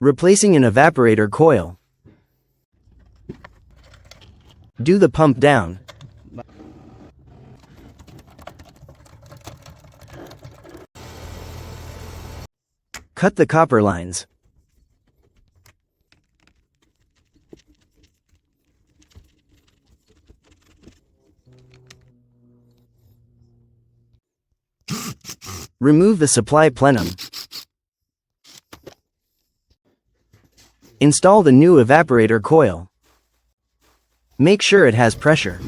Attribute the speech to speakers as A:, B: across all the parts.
A: Replacing an evaporator coil. Do the pump down. Cut the copper lines. Remove the supply plenum. Install the new evaporator coil. Make sure it has pressure.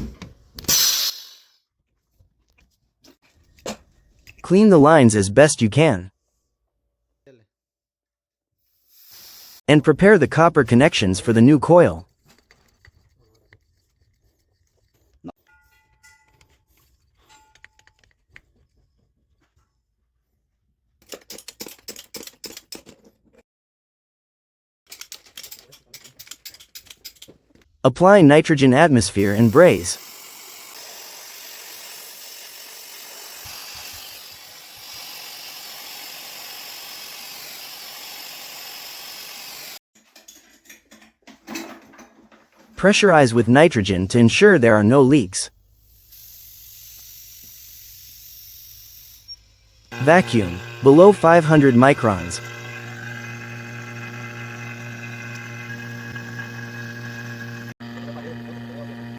A: Clean the lines as best you can. And prepare the copper connections for the new coil. Apply nitrogen atmosphere and braze. Pressurize with nitrogen to ensure there are no leaks. Vacuum, below 500 microns.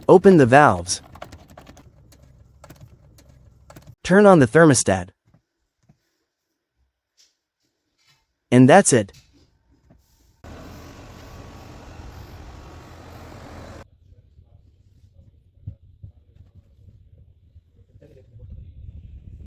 A: Open the valves. Turn on the thermostat. And that's it.